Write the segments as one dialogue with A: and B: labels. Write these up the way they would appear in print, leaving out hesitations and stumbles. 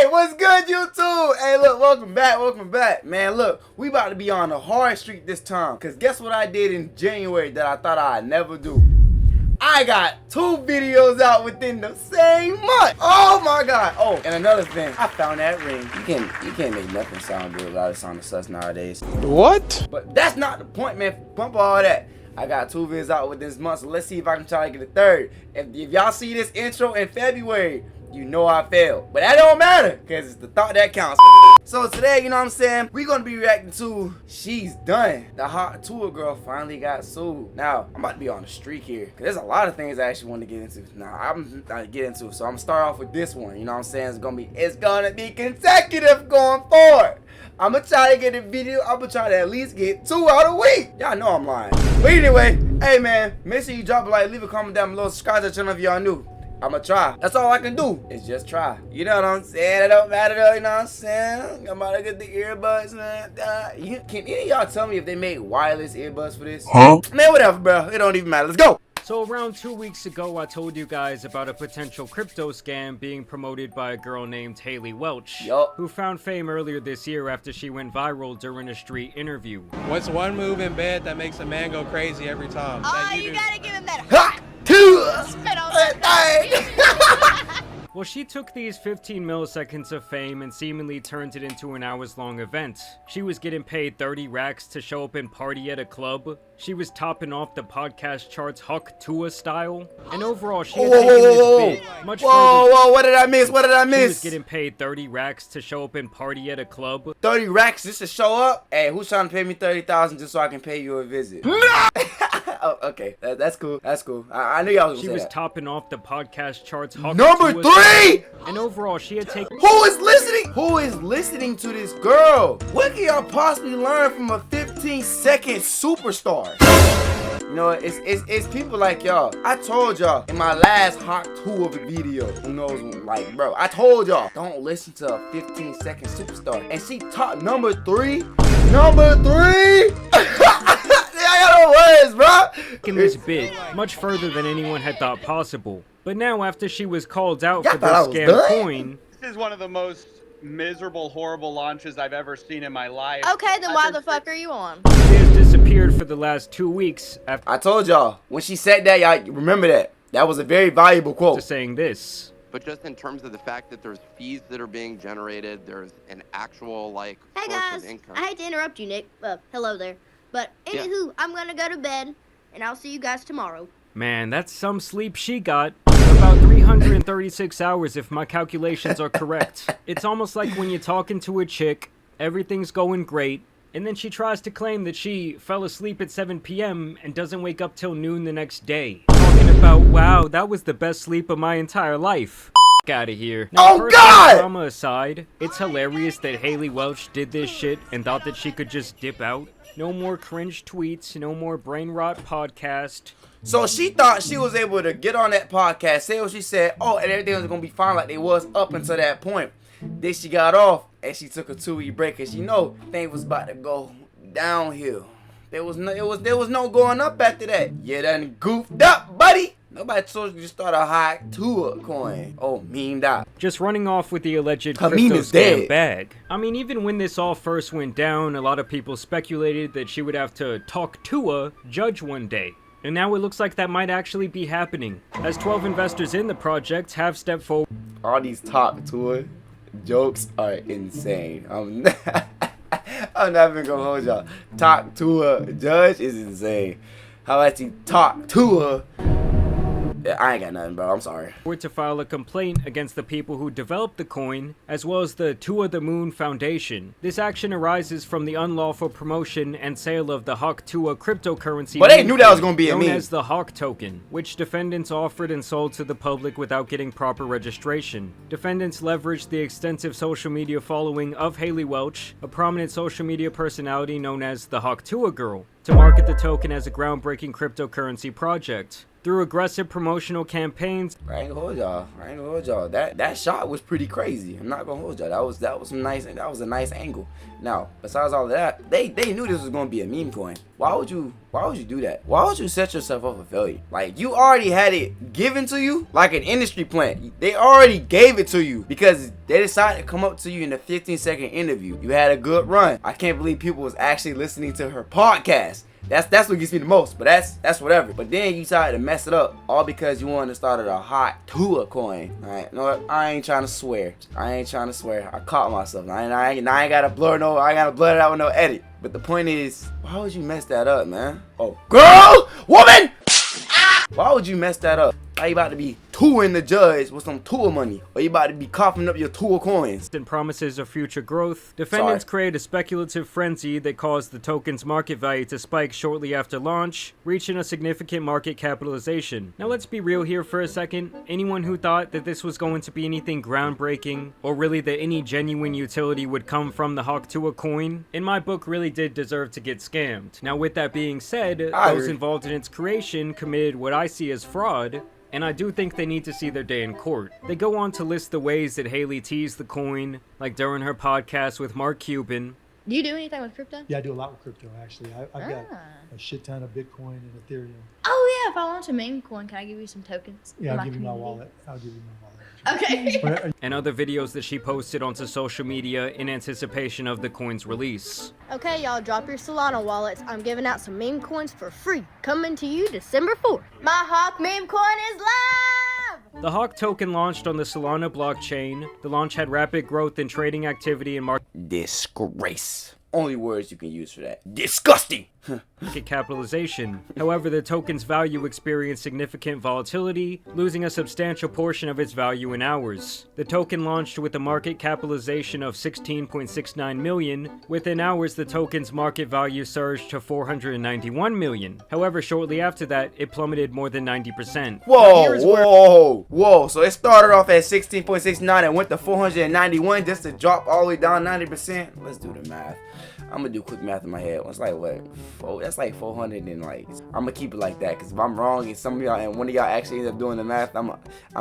A: Hey, what's good, YouTube? Hey, look, welcome back. Man, look, we about to be on a hard streak this time. Because guess what I did in January that I thought I'd never do? I got 2 videos out within the same month. Oh my God. Oh, and another thing, I found that ring. You can't make nothing sound good without it sounding sus nowadays.
B: What?
A: But that's not the point, man. Bump all that. I got 2 videos out within this month, so let's see if I can try to get a third. If y'all see this intro in February, you know I failed. But that don't matter, because it's the thought that counts. So today, you know what I'm saying, we're going to be reacting to She's Done. The hot Tuah girl finally got sued. Now, I'm about to be on a streak here, because there's a lot of things I actually want to get into. Now, I'm not to get into, so I'm going to start off with this one. You know what I'm saying? It's gonna be consecutive going forward. I'm going to try to get a video. I'm going to try to at least get 2 out a week. Y'all know I'm lying. But anyway, hey man, make sure you drop a like, leave a comment down below, subscribe to the channel if y'all new. I'ma try. That's all I can do is just try. You know what I'm saying? It don't matter though, you know what I'm saying? I'm about to get the earbuds, man. Can any of y'all tell me if they made wireless earbuds for this? Huh? Man, whatever, bro. It don't even matter. Let's go.
C: So around 2 weeks ago, I told you guys about a potential crypto scam being promoted by a girl named Haley Welch, who found fame earlier this year after she went viral during a street interview.
B: What's one move in bed that makes a man go crazy every time?
D: Oh, you gotta give him that
A: hot
D: spit on that thing.
C: Well, she took these 15 milliseconds of fame and seemingly turned it into an hours-long event. She was getting paid 30 racks to show up and party at a club. She was topping off the podcast charts Tuah style. And overall, she had taken this bit much further.
A: Whoa, what did I miss? What did I miss?
C: She was getting paid 30 racks to show up and party at a club.
A: 30 racks just to show up? Hey, who's trying to pay me 30,000 just so I can pay you a visit? Oh, okay, that's cool. That's cool. I knew y'all was gonna say that.
C: She was topping off the podcast charts.
A: Number 3.
C: And overall, she had taken.
A: Who is listening? Who is listening to this girl? What can y'all possibly learn from a 15-second superstar? You know, it's people like y'all. I told y'all in my last hot Tuah video. Who knows? Like, bro, I told y'all don't listen to a 15-second superstar. And she top number 3. Number 3. I got no words, bro.
C: In this bid much further than anyone had thought possible. But now, after she was called out for this scam coin,
E: this is one of the most miserable, horrible launches I've ever seen in my life.
D: Okay, then why the fuck are you on?
C: She has disappeared for the last 2 weeks after.
A: I told y'all when she said that, y'all remember that. That was a very valuable quote.
C: After saying this.
F: But just in terms of the fact that there's fees that are being generated, there's an actual
D: Hey
F: source
D: guys,
F: of income.
D: I hate to interrupt you, Nick. Hello there. But anywho, I'm gonna go to bed, and I'll see you guys tomorrow.
C: Man, that's some sleep she got. About 336 hours if my calculations are correct. It's almost like when you're talking to a chick, everything's going great, and then she tries to claim that she fell asleep at 7 p.m. and doesn't wake up till noon the next day. Talking about, wow, that was the best sleep of my entire life. Out of here. Now,
A: oh God!
C: Drama aside, it's hilarious that Haley Welch did this shit and thought that she could just dip out. No more cringe tweets, no more brain rot podcast.
A: So she thought she was able to get on that podcast, say what she said, and everything was gonna be fine like it was up until that point. Then she got off and she took a 2-week break because she know things was about to go downhill. There was no going up after that. You done goofed up, buddy. Nobody told you to start a hot Tuah coin. Oh, memed out.
C: Just running off with the alleged crypto scam bag. I mean, even when this all first went down, a lot of people speculated that she would have to talk Tuah judge one day. And now it looks like that might actually be happening, as 12 investors in the project have stepped forward.
A: All these top Tuah jokes are insane. I'm not even gonna hold y'all. Talk Tuah judge is insane. How about you talk Tuah? I ain't got nothing, bro. I'm sorry.
C: To file a complaint against the people who developed the coin, as well as the Tuah the Moon Foundation. This action arises from the unlawful promotion and sale of the Tuah cryptocurrency.
A: But they knew that was gonna be a meme.
C: Known as the Hawk token, which defendants offered and sold to the public without getting proper registration. Defendants leveraged the extensive social media following of Haley Welch, a prominent social media personality known as the Tuah Girl, to market the token as a groundbreaking cryptocurrency project. Through aggressive promotional campaigns,
A: I ain't gonna hold y'all. That shot was pretty crazy. I'm not gonna hold y'all. That was a nice angle. Now, besides all of that, they knew this was gonna be a meme coin. Why would you do that? Why would you set yourself up for failure? Like, you already had it given to you like an industry plant. They already gave it to you because they decided to come up to you in a 15-second interview. You had a good run. I can't believe people was actually listening to her podcast. That's what gets me the most, but that's whatever. But then you decided to mess it up, all because you wanted to start a hot Tuah coin. Alright, you know what? I ain't trying to swear. I caught myself. I ain't gotta blur it out with no edit. But the point is, why would you mess that up, man? Oh, girl, woman! Why would you mess that up? Are you about to be Tuahing the judge with some Tuah money? Or you about to be coughing up your Tuah coins?
C: And promises of future growth, defendants create a speculative frenzy that caused the token's market value to spike shortly after launch, reaching a significant market capitalization. Now let's be real here for a second. Anyone who thought that this was going to be anything groundbreaking, or really that any genuine utility would come from the Hawk Tuah coin, in my book really did deserve to get scammed. Now with that being said, those involved in its creation committed what I see as fraud, and I do think they need to see their day in court. They go on to list the ways that Haley teased the coin, like during her podcast with Mark Cuban.
D: Do you do anything with crypto?
G: Yeah, I do a lot with crypto, actually. I've got a shit ton of Bitcoin and Ethereum.
D: Oh, yeah. If I want to meme coin, can I give you some tokens?
G: Yeah, I'll give you my wallet.
D: Okay.
C: And other videos that she posted onto social media in anticipation of the coin's release.
D: Okay, y'all, drop your Solana wallets. I'm giving out some meme coins for free. Coming to you December 4th. My Hawk meme coin is live!
C: The Hawk token launched on the Solana blockchain. The launch had rapid growth in trading activity and market
A: Disgrace. Only words you can use for that. Disgusting!
C: capitalization. However, the token's value experienced significant volatility, losing a substantial portion of its value in hours. The token launched with a market capitalization of 16.69 million. Within hours, the token's market value surged to 491 million. However, shortly after that, it plummeted more than 90%.
A: Whoa. So it started off at 16.69 and went to 491 just to drop all the way down 90%? Let's do the math. I'm gonna do quick math in my head. It's like what? That's like 400 and like I'm gonna keep it like that. Cause if I'm wrong and some of y'all and one of y'all actually end up doing the math, I'm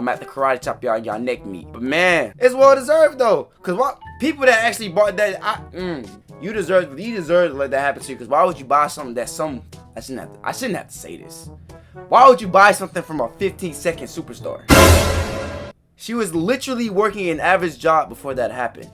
A: at the karate chop y'all neck meat. But man, it's well deserved though. Cause what people that actually bought that, you deserve to let that happen to you. Cause why would you buy something that I shouldn't have to say this. Why would you buy something from a 15-second superstar? She was literally working an average job before that happened.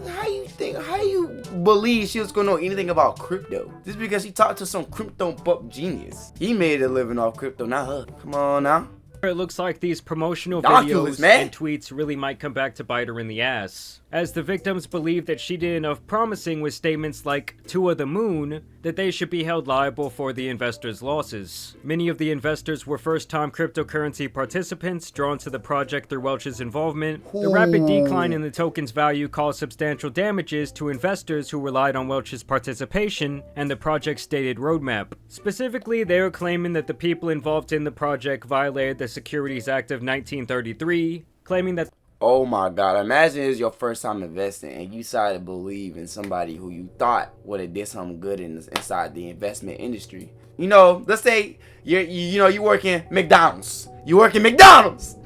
A: How do you believe she was gonna know anything about crypto? Just because she talked to some crypto buck genius. He made a living off crypto, not her. Come on now.
C: It looks like these promotional videos and tweets really might come back to bite her in the ass, as the victims believe that she did enough promising with statements like Tuah the Moon that they should be held liable for the investors' losses. Many of the investors were first-time cryptocurrency participants drawn to the project through Welch's involvement. The rapid decline in the token's value caused substantial damages to investors who relied on Welch's participation and the project's stated roadmap. Specifically, they are claiming that the people involved in the project violated the Securities Act of 1933, claiming that
A: oh my God, imagine it's your first time investing and you decided to believe in somebody who you thought would have did something good inside the investment industry. You know, let's say you work in McDonald's. McDonald's!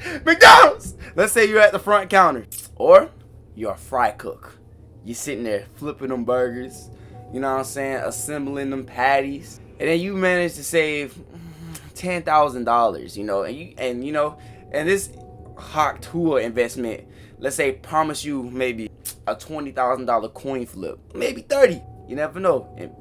A: Let's say you're at the front counter. Or you're a fry cook. You're sitting there flipping them burgers, you know what I'm saying, assembling them patties. And then you manage to save $10,000, you know, and this Hawk Tuah investment, let's say, promise you maybe a $20,000 coin flip, maybe 30. You never know. And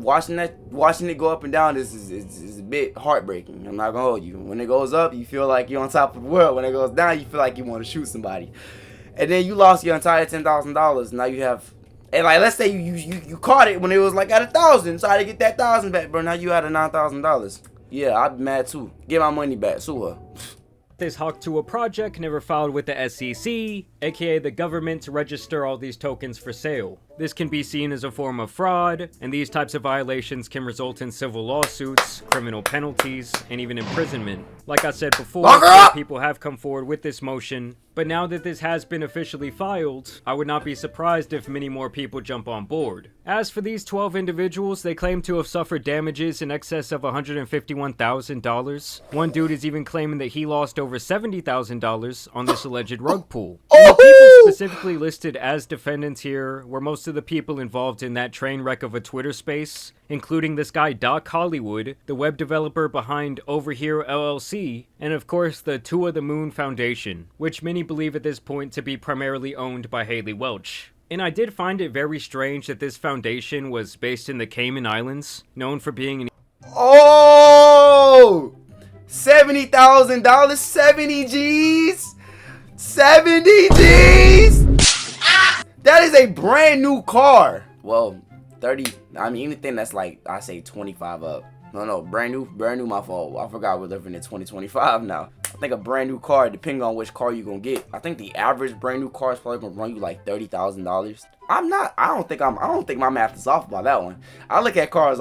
A: watching it go up and down is a bit heartbreaking. I'm not gonna hold you. When it goes up, you feel like you're on top of the world. When it goes down, you feel like you want to shoot somebody. And then you lost your entire $10,000. Now you have, and like let's say you caught it when it was like at 1,000. So I had to get that 1,000 back, bro. Now you had a $9,000. Yeah, I'd be mad too. Get my money back, sue her.
C: This Hawk Tuah project never filed with the SEC, aka the government, to register all these tokens for sale. This can be seen as a form of fraud, and these types of violations can result in civil lawsuits, criminal penalties, and even imprisonment. Like I said before, people have come forward with this motion, But now that this has been officially filed, I would not be surprised if many more people jump on board. As for these 12 individuals, they claim to have suffered damages in excess of $151,000. One dude is even claiming that he lost over $70,000 on this alleged rug pull. And the people specifically listed as defendants here were most of the people involved in that train wreck of a Twitter space, including this guy Doc Hollywood, the web developer behind Over Here LLC, and of course the Tuah the Moon Foundation, which many believe at this point to be primarily owned by Haley Welch. And I did find it very strange that this foundation was based in the Cayman Islands, known for being an
A: $70,000, 70 G's, 70 G's. That is a brand new car. Well, 30. I mean, anything that's like I say 25 up. No, brand new. My fault. I forgot we're living in 2025 now. I think a brand new car, depending on which car you're gonna get, I think the average brand new car is probably gonna run you like $30,000. I don't think my math is off about that one. I look at cars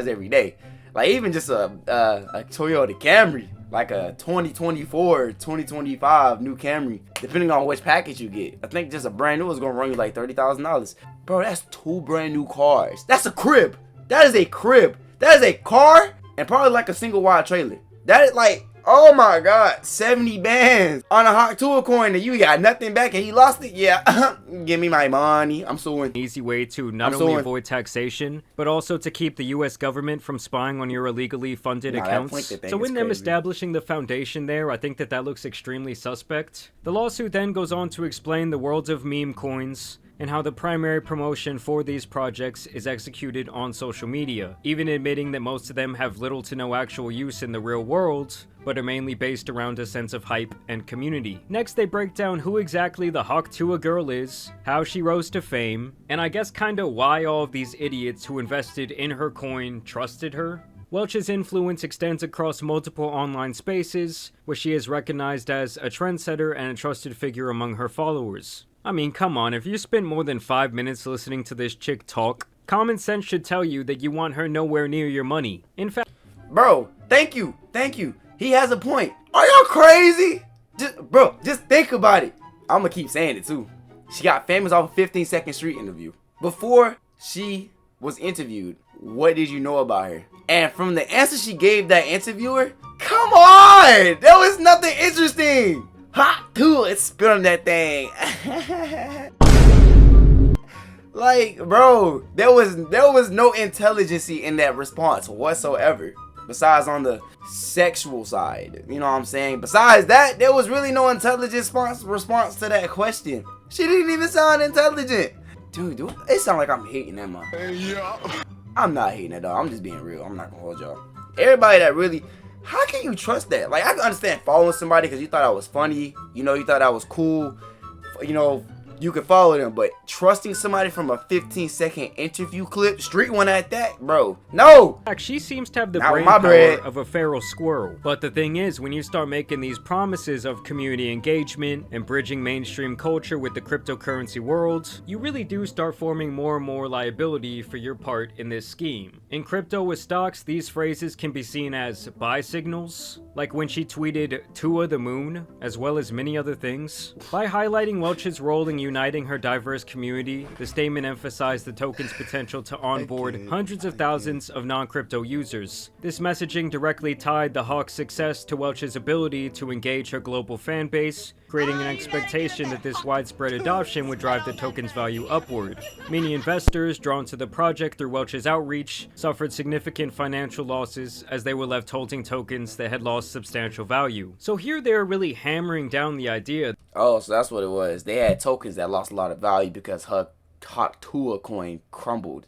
A: every day. Like even just a Toyota Camry, like a 2024, 2025 new Camry, depending on which package you get. I think just a brand new is gonna run you like $30,000. Bro, that's 2 brand new cars. That's a crib. That is a crib. That is a car and probably like a single wide trailer. That is like, oh my god, 70 bands on a hot Tuah coin and you got nothing back and he lost it? Yeah, give me my money. I'm suing.
C: easy way to not only avoid taxation, but also to keep the US government from spying on your illegally funded accounts. So in them establishing the foundation there, I think that looks extremely suspect. The lawsuit then goes on to explain the world of meme coins, and how the primary promotion for these projects is executed on social media, even admitting that most of them have little to no actual use in the real world, but are mainly based around a sense of hype and community. Next, they break down who exactly the Hawk Tuah girl is, how she rose to fame, and I guess kinda why all of these idiots who invested in her coin trusted her. Welch's influence extends across multiple online spaces, where she is recognized as a trendsetter and a trusted figure among her followers. I mean, come on, if you spent more than 5 minutes listening to this chick talk, common sense should tell you that you want her nowhere near your money. In fact,
A: bro, thank you. He has a point. Are y'all crazy? Just think about it. I'm gonna keep saying it too. She got famous off a 15-second street interview. Before she was interviewed, what did you know about her? And from the answer she gave that interviewer, come on! There was nothing interesting. Hot Tuah, it's spit on that thing. Like, bro, there was no intelligence in that response whatsoever. Besides on the sexual side, you know what I'm saying? Besides that, there was really no intelligent response to that question. She didn't even sound intelligent. Dude, it sounds like I'm hating that mom. Yeah. I'm not hating at all. I'm just being real. I'm not gonna hold y'all. Everybody that really, how can you trust that? Like, I can understand following somebody because you thought I was funny, you know, you thought I was cool, you know, you could follow them, but trusting somebody from a 15-second interview clip, street one at that, bro, no.
C: She seems to have the brain power of a feral squirrel. But the thing is, when you start making these promises of community engagement and bridging mainstream culture with the cryptocurrency world, you really do start forming more and more liability for your part in this scheme. In crypto with stocks, these phrases can be seen as buy signals, like when she tweeted Tuah the Moon, as well as many other things. By highlighting Welch's role in uniting her diverse community, the statement emphasized the token's potential to onboard hundreds of thousands of non-crypto users. This messaging directly tied the Hawk's success to Welch's ability to engage her global fan base, creating an expectation that this widespread adoption would drive the token's value upward. Many investors, drawn to the project through Welch's outreach, suffered significant financial losses as they were left holding tokens that had lost substantial value. So here they're really hammering down the idea.
A: Oh, so that's what it was. They had tokens that lost a lot of value because her Hawk Tuah coin crumbled.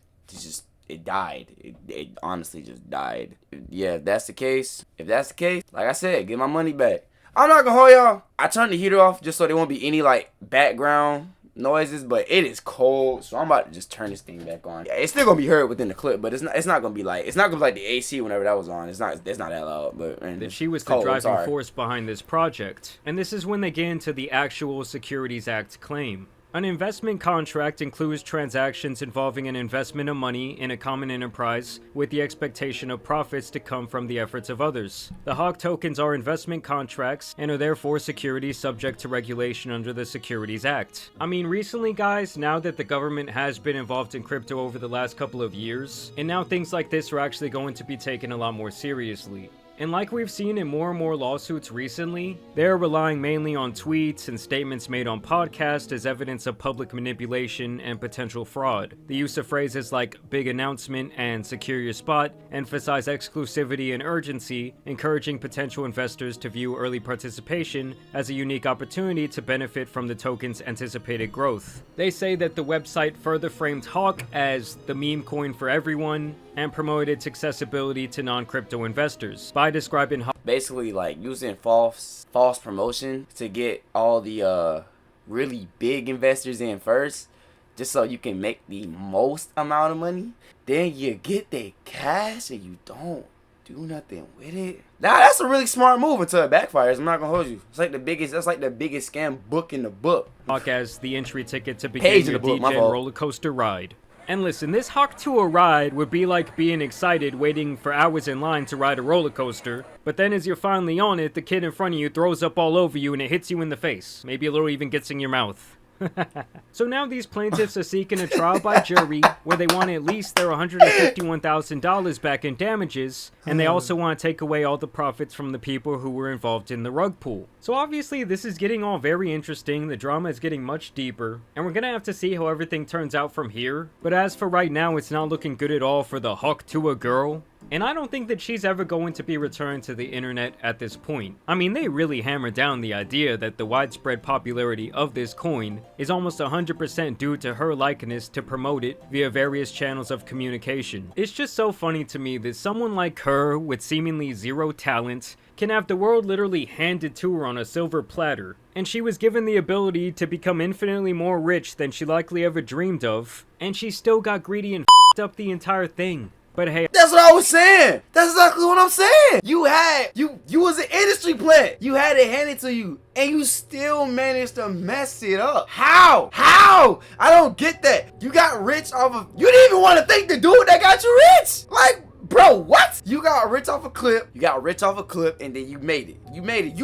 A: It died. It honestly just died. Yeah, if that's the case, like I said, get my money back. I'm not gonna hold y'all. I turned the heater off just so there won't be any like background noises, but it is cold, so I'm about to just turn this thing back on. Yeah, it's still gonna be heard within the clip, but it's not gonna be like the AC whenever that was on. It's not that loud, but
C: that she was the driving force behind this project. And this is when they get into the actual Securities Act claim. An investment contract includes transactions involving an investment of money in a common enterprise with the expectation of profits to come from the efforts of others. The Hawk tokens are investment contracts and are therefore securities subject to regulation under the Securities Act. I mean, recently guys, now that the government has been involved in crypto over the last couple of years, and now things like this are actually going to be taken a lot more seriously. And like we've seen in more and more lawsuits recently, they're relying mainly on tweets and statements made on podcasts as evidence of public manipulation and potential fraud. The use of phrases like big announcement and secure your spot emphasize exclusivity and urgency, encouraging potential investors to view early participation as a unique opportunity to benefit from the token's anticipated growth. They say that the website further framed Hawk as the meme coin for everyone and promoted its accessibility to non-crypto investors by describing Hawk
A: Basically, like using false promotion to get all the really big investors in first, just so you can make the most amount of money. Then you get their cash and you don't do nothing with it. Now that's a really smart move until it backfires. I'm not gonna hold you. It's like the biggest. That's like the biggest scam book in the book.
C: as the entry ticket to
A: Page
C: begin
A: in
C: your
A: the book, my
C: DJ
A: fault.
C: roller coaster ride. And listen, this Hawk Tuah ride would be like being excited waiting for hours in line to ride a roller coaster, but then as you're finally on it, the kid in front of you throws up all over you and it hits you in the face. Maybe a little even gets in your mouth. So now these plaintiffs are seeking a trial by jury where they want at least their $151,000 back in damages, and they also want to take away all the profits from the people who were involved in the rug pull. So obviously this is getting all very interesting, the drama is getting much deeper, and we're gonna have to see how everything turns out from here. But as for right now, it's not looking good at all for the Hawk Tuah girl. And I don't think that she's ever going to be returned to the internet at this point. I mean, they really hammer down the idea that the widespread popularity of this coin is almost 100% due to her likeness to promote it via various channels of communication. It's just so funny to me that someone like her, with seemingly zero talent, can have the world literally handed to her on a silver platter. And she was given the ability to become infinitely more rich than she likely ever dreamed of, and she still got greedy and f***ed up the entire thing. But hey,
A: That's what I was saying. That's exactly what I'm saying. You was an industry plant. You had it handed to you, and you still managed to mess it up. How? How? I don't get that. You got rich off of. You didn't even want to thank the dude that got you rich. Like, bro, what? You got rich off a clip. You got rich off a clip, and then you made it. You made it.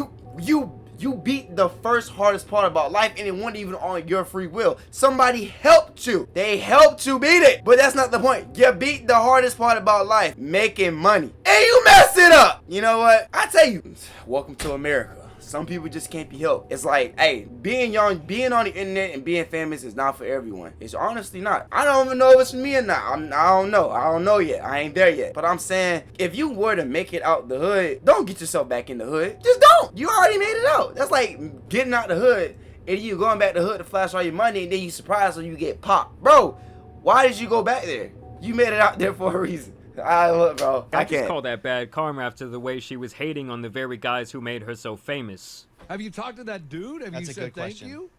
A: You beat the first hardest part about life, and it wasn't even on your free will. Somebody helped you. They helped you beat it. But that's not the point. You beat the hardest part about life, making money. And you messed it up. You know what? I tell you, welcome to America. Some people just can't be helped. It's like, hey, being young, being on the internet and being famous is not for everyone. It's honestly not. I don't even know if it's for me or not. I don't know. I don't know yet. I ain't there yet. But I'm saying, if you were to make it out the hood, don't get yourself back in the hood. Just don't. You already made it out. That's like getting out the hood and you going back to the hood to flash all your money, and then you surprised when you get popped. Bro, why did you go back there? You made it out there for a reason. Look, bro, I
C: just
A: can't.
C: call that bad karma after the way she was hating on the very guys who made her so famous.
H: Have you talked to that dude? Have
I: That's
H: you
I: a
H: said
I: good
H: thank
I: question.
H: you?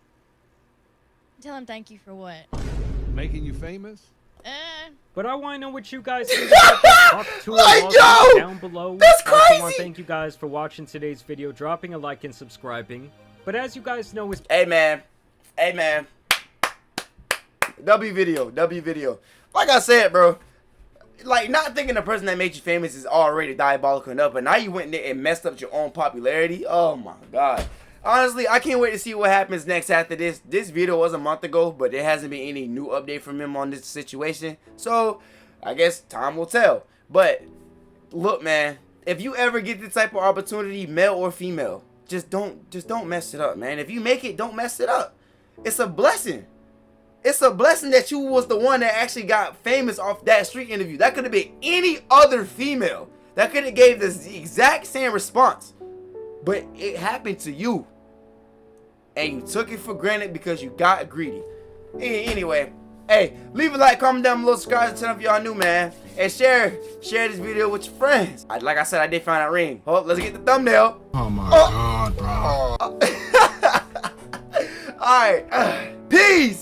J: Tell him thank you for what?
H: Making you famous?
C: But I want to know what you guys think about this Hawk Tuah
A: Like,
C: lawsuit
A: yo,
C: down below.
A: that's
C: I also want
A: crazy.
C: to thank you guys for watching today's video, dropping a like and subscribing. But as you guys know, it's
A: Hey man. W video. Like I said, bro. Like, not thinking the person that made you famous is already diabolical enough, but now you went in there and messed up your own popularity. Oh my god. Honestly, I can't wait to see what happens next after this. This video was a month ago, but there hasn't been any new update from him on this situation. So, I guess time will tell. But, look, man. If you ever get this type of opportunity, male or female, just don't mess it up, man. If you make it, don't mess it up. It's a blessing. It's a blessing that you was the one that actually got famous off that street interview. That could have been any other female that could have gave this the exact same response. But it happened to you. And you took it for granted because you got greedy. Anyway, hey, leave a like, comment down below, subscribe to the channel if y'all new, man. And share this video with your friends. Like I said, I did find that ring. Hold up, let's get the thumbnail.
I: Oh my god, bro.
A: Alright, peace.